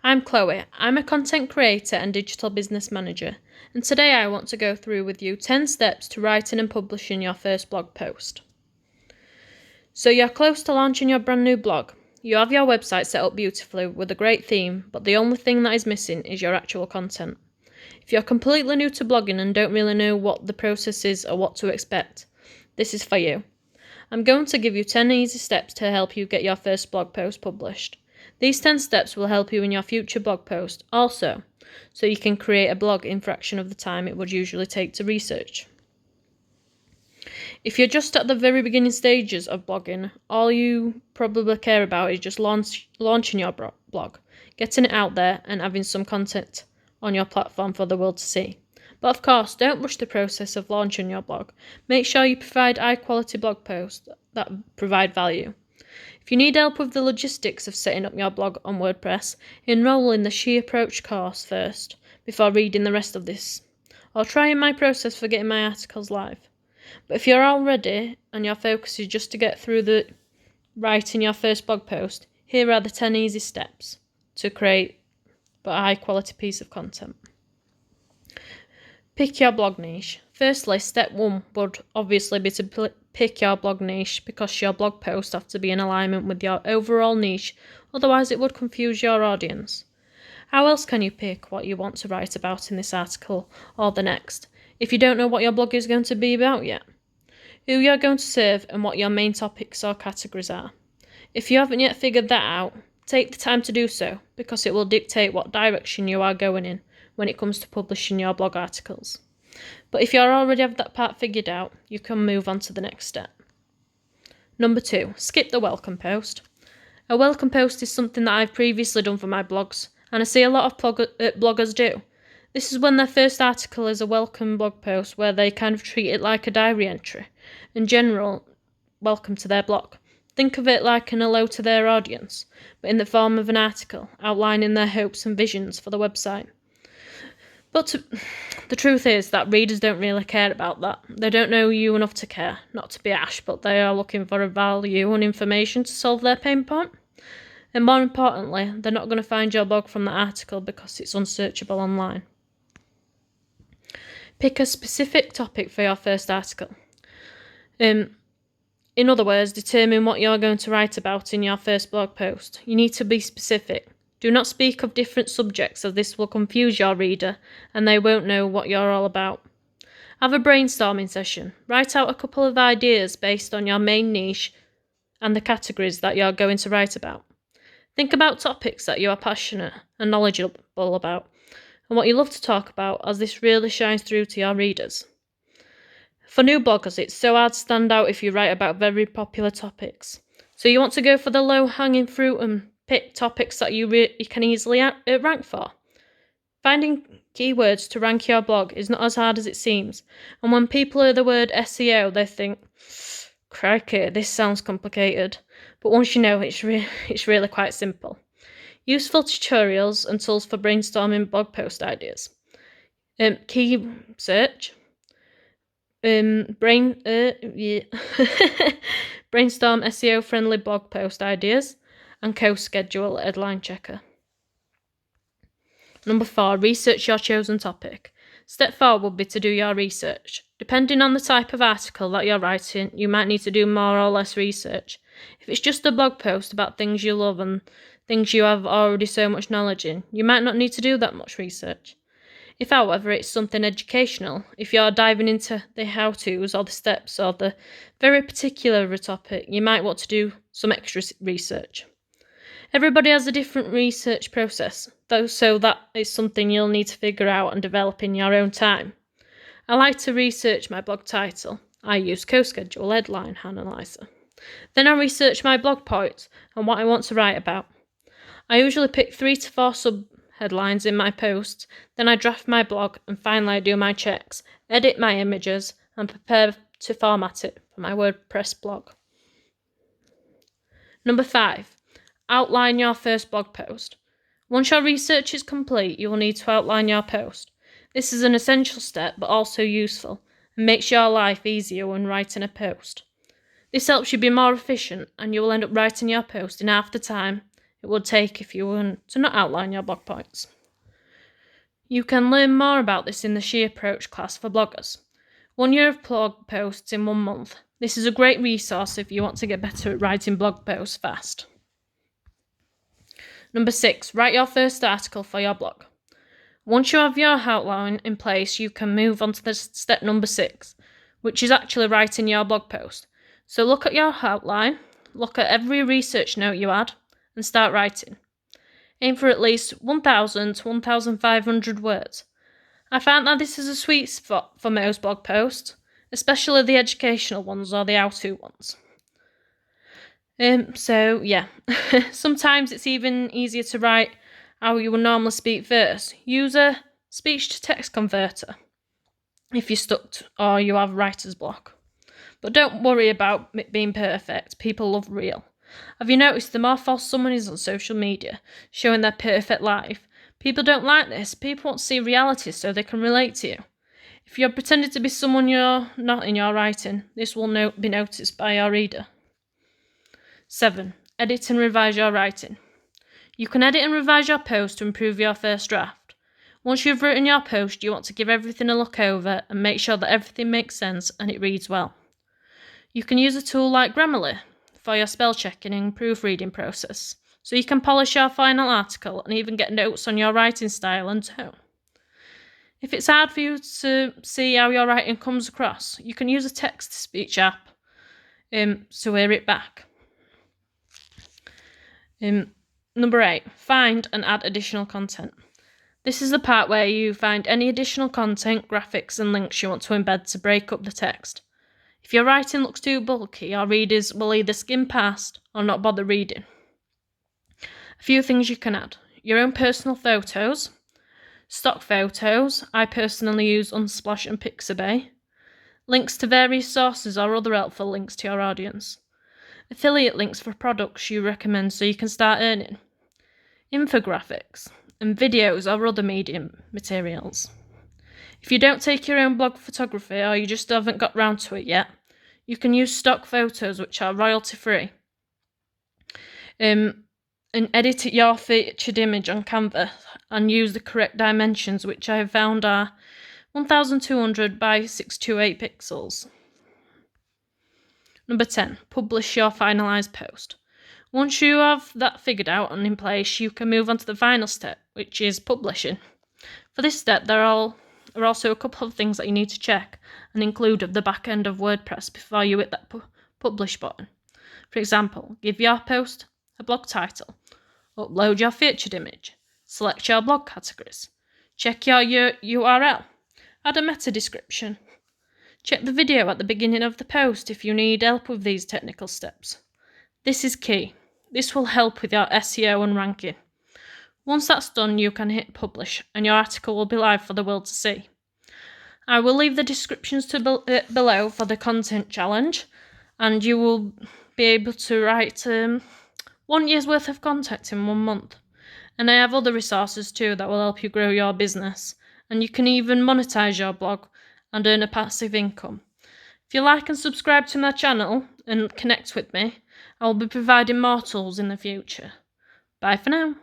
I'm Chloe. I'm a content creator and digital business manager, and today I want to go through with you 10 steps to writing and publishing your first blog post. So you're close to launching your brand new blog. You have your website set up beautifully with a great theme, but the only thing that is missing is your actual content. If you're completely new to blogging and don't really know what the process is or what to expect, this is for you. I'm going to give you 10 easy steps to help you get your first blog post published. These 10 steps will help you in your future blog post also, so you can create a blog in a fraction of the time it would usually take to research. If you're just at the very beginning stages of blogging, all you probably care about is just launching your blog, getting it out there and having some content on your platform for the world to see. But of course, don't rush the process of launching your blog. Make sure you provide high-quality blog posts that provide value. If you need help with the logistics of setting up your blog on WordPress, enroll in the She Approach course first, before reading the rest of this, or try my process for getting my articles live. But if you're all ready and your focus is just to get through the writing your first blog post, here are the 10 easy steps to create a high-quality piece of content. Pick your blog niche. Firstly, step 1 would obviously be to pick your blog niche, because your blog posts have to be in alignment with your overall niche, otherwise it would confuse your audience. How else can you pick what you want to write about in this article or the next, if you don't know what your blog is going to be about yet? Who you're going to serve and what your main topics or categories are. If you haven't yet figured that out, take the time to do so, because it will dictate what direction you are going in when it comes to publishing your blog articles. But if you already have that part figured out, you can move on to the next step. Number 2, skip the welcome post. A welcome post is something that I've previously done for my blogs, and I see a lot of bloggers do. This is when their first article is a welcome blog post where they kind of treat it like a diary entry, in general, welcome to their blog. Think of it like an hello to their audience, but in the form of an article, outlining their hopes and visions for the website. But the truth is that readers don't really care about that. They don't know you enough to care, not to be ash, but they are looking for a value and information to solve their pain point. And more importantly, they're not going to find your blog from that article because it's unsearchable online. Pick a specific topic for your first article. In other words, determine what you're going to write about in your first blog post. You need to be specific. Do not speak of different subjects, as this will confuse your reader and they won't know what you're all about. Have a brainstorming session. Write out a couple of ideas based on your main niche and the categories that you're going to write about. Think about topics that you are passionate and knowledgeable about and what you love to talk about, as this really shines through to your readers. For new bloggers, it's so hard to stand out if you write about very popular topics. So you want to go for the low-hanging fruit and pick topics that you can easily rank for. Finding keywords to rank your blog is not as hard as it seems, and when people hear the word SEO, they think, crikey, this sounds complicated. But once you know, it's really quite simple. Useful tutorials and tools for brainstorming blog post ideas. Key search. Brainstorm SEO-friendly blog post ideas, and co-schedule headline checker. Number 4, research your chosen topic. Step 4 would be to do your research. Depending on the type of article that you're writing, you might need to do more or less research. If it's just a blog post about things you love and things you have already so much knowledge in, you might not need to do that much research. If, however, it's something educational, if you're diving into the how-tos or the steps or the very particular of a topic, you might want to do some extra research. Everybody has a different research process, though, so that is something you'll need to figure out and develop in your own time. I like to research my blog title. I use co-schedule headline analyzer. Then I research my blog points and what I want to write about. I usually pick 3 to 4 sub-headlines in my posts, then I draft my blog, and finally I do my checks, edit my images, and prepare to format it for my WordPress blog. Number 5. Outline your first blog post. Once your research is complete, you will need to outline your post. This is an essential step, but also useful, and makes your life easier when writing a post. This helps you be more efficient, and you will end up writing your post in half the time it would take if you were to not outline your blog points. You can learn more about this in the She Approach class for bloggers. 1 year of blog posts in 1 month. This is a great resource if you want to get better at writing blog posts fast. Number 6, write your first article for your blog. Once you have your outline in place, you can move on to the step number 6, which is actually writing your blog post. So look at your outline, look at every research note you add, and start writing. Aim for at least 1,000 to 1,500 words. I found that this is a sweet spot for most blog posts, especially the educational ones or the how-to ones. Sometimes it's even easier to write how you would normally speak first. Use a speech-to-text converter if you're stuck or you have writer's block. But don't worry about it being perfect. People love real. Have you noticed the more false someone is on social media, showing their perfect life? People don't like this. People want to see reality so they can relate to you. If you're pretending to be someone you're not in your writing, this will be noticed by your reader. 7. Edit and revise your writing. You can edit and revise your post to improve your first draft. Once you've written your post, you want to give everything a look over and make sure that everything makes sense and it reads well. You can use a tool like Grammarly for your spell checking and proofreading process, so you can polish your final article and even get notes on your writing style and tone. If it's hard for you to see how your writing comes across, you can use a text-to-speech app to hear it back. Number 8, find and add additional content. This is the part where you find any additional content, graphics and links you want to embed to break up the text. If your writing looks too bulky, your readers will either skim past or not bother reading. A few things you can add. Your own personal photos, stock photos. I personally use Unsplash and Pixabay. Links to various sources or other helpful links to your audience. Affiliate links for products you recommend so you can start earning. Infographics and videos or other media materials. If you don't take your own blog photography or you just haven't got round to it yet, you can use stock photos which are royalty free. And edit your featured image on Canva and use the correct dimensions, which I have found are 1200 by 628 pixels. Number 10, publish your finalised post. Once you have that figured out and in place, you can move on to the final step, which is publishing. For this step, there are also a couple of things that you need to check and include at the back end of WordPress before you hit that publish button. For example, give your post a blog title, upload your featured image, select your blog categories, check your URL, add a meta description. Check the video at the beginning of the post if you need help with these technical steps. This is key. This will help with your SEO and ranking. Once that's done, you can hit publish and your article will be live for the world to see. I will leave the descriptions below for the content challenge, and you will be able to write 1 year's worth of content in 1 month. And I have other resources too that will help you grow your business, and you can even monetize your blog and earn a passive income. If you like and subscribe to my channel and connect with me, I will be providing more tools in the future. Bye for now.